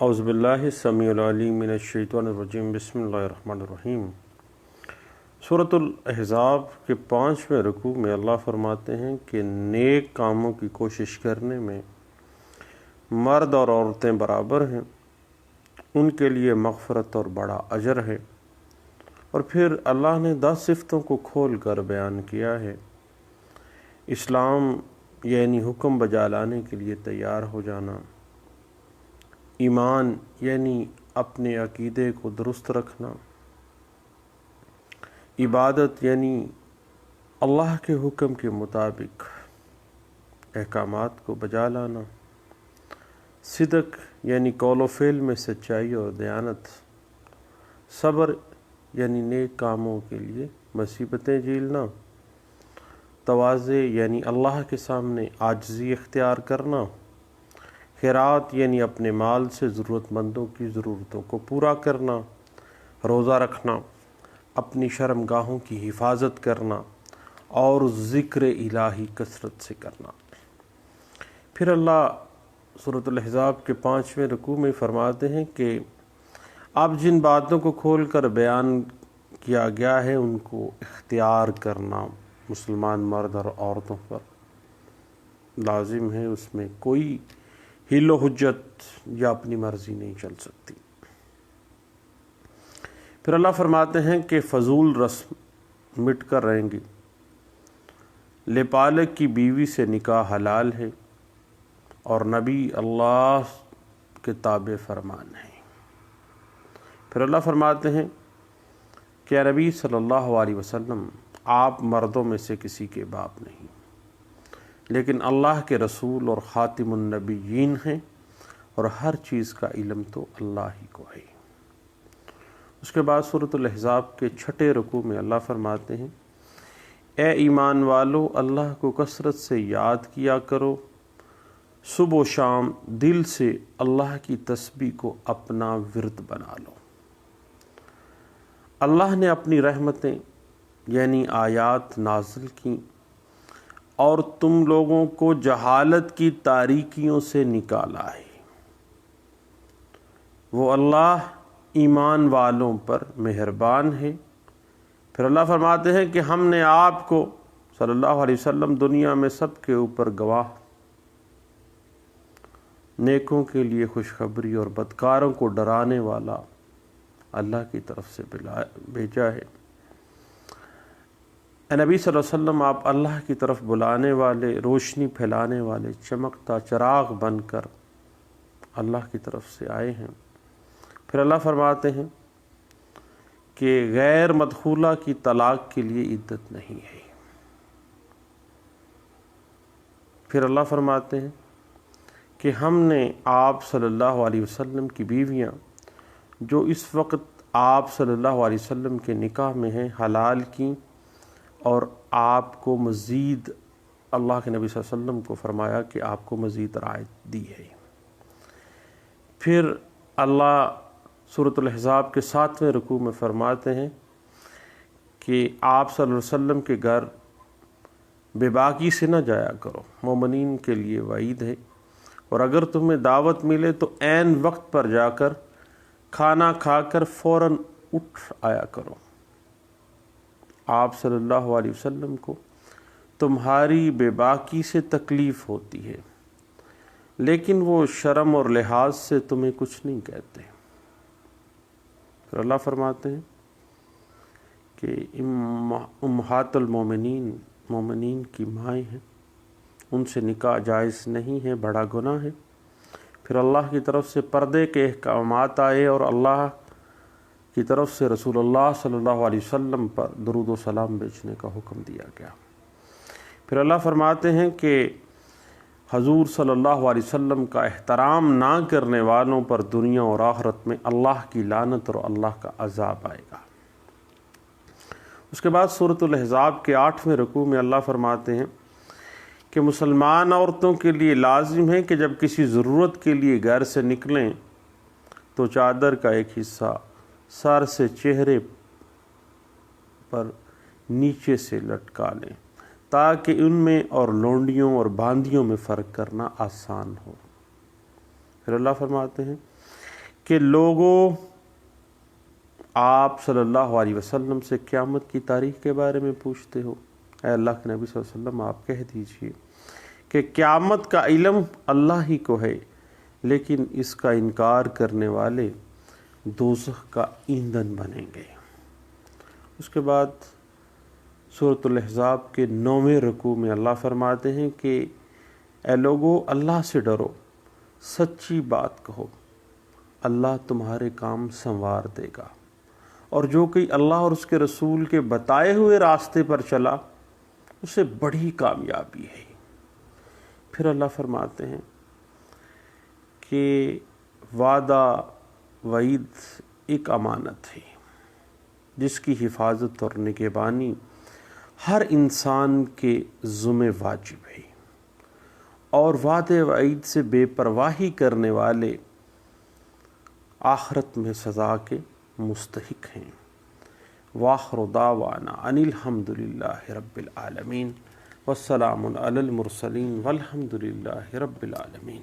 اعوذ باللہ السمیع العلیم من الشیطان الرجیم بسم اللہ الرحمن الرحیم۔ سورۃ الاحزاب کے 5ویں رکوع میں اللہ فرماتے ہیں کہ نیک کاموں کی کوشش کرنے میں مرد اور عورتیں برابر ہیں، ان کے لیے مغفرت اور بڑا اجر ہے۔ اور پھر اللہ نے 10 صفتوں کو کھول کر بیان کیا ہے۔ اسلام یعنی حکم بجا لانے کے لیے تیار ہو جانا، ایمان یعنی اپنے عقیدے کو درست رکھنا، عبادت یعنی اللہ کے حکم کے مطابق احکامات کو بجا لانا، صدق یعنی قول و فعل میں سچائی اور دیانت، صبر یعنی نیک کاموں کے لیے مصیبتیں جھیلنا، تواضع یعنی اللہ کے سامنے عاجزی اختیار کرنا، خیرات یعنی اپنے مال سے ضرورت مندوں کی ضرورتوں کو پورا کرنا، روزہ رکھنا، اپنی شرم گاہوں کی حفاظت کرنا اور ذکر الہی کثرت سے کرنا۔ پھر اللہ سورۃ الاحزاب کے 5ویں رکوع میں فرماتے ہیں کہ اب جن باتوں کو کھول کر بیان کیا گیا ہے ان کو اختیار کرنا مسلمان مرد اور عورتوں پر لازم ہے، اس میں کوئی حیل و حجت یا اپنی مرضی نہیں چل سکتی۔ پھر اللہ فرماتے ہیں کہ فضول رسم مٹ کر رہیں گی، لپالک کی بیوی سے نکاح حلال ہے اور نبی اللہ کے تابع فرمان ہے۔ پھر اللہ فرماتے ہیں کہ اے نبی صلی اللہ علیہ وسلم، آپ مردوں میں سے کسی کے باپ نہیں، لیکن اللہ کے رسول اور خاتم النبیین ہیں اور ہر چیز کا علم تو اللہ ہی کو ہے۔ اس کے بعد سورۃ الاحزاب کے 6 رکوع میں اللہ فرماتے ہیں اے ایمان والو، اللہ کو کثرت سے یاد کیا کرو، صبح و شام دل سے اللہ کی تسبیح کو اپنا ورد بنا لو۔ اللہ نے اپنی رحمتیں یعنی آیات نازل کیں اور تم لوگوں کو جہالت کی تاریکیوں سے نکالا ہے۔ وہ اللہ ایمان والوں پر مہربان ہے۔ پھر اللہ فرماتے ہیں کہ ہم نے آپ کو صلی اللہ علیہ وسلم دنیا میں سب کے اوپر گواہ، نیکوں کے لیے خوشخبری اور بدکاروں کو ڈرانے والا اللہ کی طرف سے بھیجا ہے۔ اے نبی صلی اللہ علیہ وسلم، آپ اللہ کی طرف بلانے والے، روشنی پھیلانے والے، چمکتا چراغ بن کر اللہ کی طرف سے آئے ہیں۔ پھر اللہ فرماتے ہیں کہ غیر مدخولہ کی طلاق کے لیے عدت نہیں ہے۔ پھر اللہ فرماتے ہیں کہ ہم نے آپ صلی اللہ علیہ وسلم کی بیویاں جو اس وقت آپ صلی اللہ علیہ وسلم کے نکاح میں ہیں حلال کی، اور آپ کو مزید اللہ کے نبی صلی اللہ علیہ وسلم کو فرمایا کہ آپ کو مزید رعایت دی ہے۔ پھر اللہ سورۃ الاحزاب کے 7ویں رکوع میں فرماتے ہیں کہ آپ صلی اللہ علیہ وسلم کے گھر بے باکی سے نہ جایا کرو، مومنین کے لیے وعید ہے، اور اگر تمہیں دعوت ملے تو عین وقت پر جا کر کھانا کھا کر فوراً اٹھ آیا کرو۔ آپ صلی اللہ علیہ وسلم کو تمہاری بے باکی سے تکلیف ہوتی ہے، لیکن وہ شرم اور لحاظ سے تمہیں کچھ نہیں کہتے۔ پھر اللہ فرماتے ہیں کہ امہات المومنین، مومنین کی مائیں ہیں، ان سے نکاح جائز نہیں ہے، بڑا گناہ ہے۔ پھر اللہ کی طرف سے پردے کے احکامات آئے اور اللہ کی طرف سے رسول اللہ صلی اللہ علیہ وسلم پر درود و سلام بھیجنے کا حکم دیا گیا۔ پھر اللہ فرماتے ہیں کہ حضور صلی اللہ علیہ وسلم کا احترام نہ کرنے والوں پر دنیا اور آخرت میں اللہ کی لعنت اور اللہ کا عذاب آئے گا۔ اس کے بعد سورۃ الاحزاب کے 8ویں رکوع میں اللہ فرماتے ہیں کہ مسلمان عورتوں کے لیے لازم ہے کہ جب کسی ضرورت کے لیے گھر سے نکلیں تو چادر کا ایک حصہ سر سے چہرے پر نیچے سے لٹکا لیں تاکہ ان میں اور لونڈیوں اور باندیوں میں فرق کرنا آسان ہو۔ پھر اللہ فرماتے ہیں کہ لوگوں آپ صلی اللہ علیہ وسلم سے قیامت کی تاریخ کے بارے میں پوچھتے ہو، اے اللہ کے نبی صلی اللہ علیہ وسلم آپ کہہ دیجئے کہ قیامت کا علم اللہ ہی کو ہے، لیکن اس کا انکار کرنے والے دوزخ کا ایندھن بنیں گے۔ اس کے بعد سورۃ الاحزاب کے 9ویں رکوع میں اللہ فرماتے ہیں کہ اے لوگو اللہ سے ڈرو، سچی بات کہو، اللہ تمہارے کام سنوار دے گا، اور جو کوئی اللہ اور اس کے رسول کے بتائے ہوئے راستے پر چلا اسے بڑی کامیابی ہے۔ پھر اللہ فرماتے ہیں کہ وعدہ وعید ایک امانت ہے جس کی حفاظت اور نگہبانی ہر انسان کے ذمہ واجب ہے، اور وعدے وعید سے بے پرواہی کرنے والے آخرت میں سزا کے مستحق ہیں۔ وآخر دعوانا ان الحمد للہ رب العالمین، والسلام علی المرسلین والحمد للہ رب العالمین۔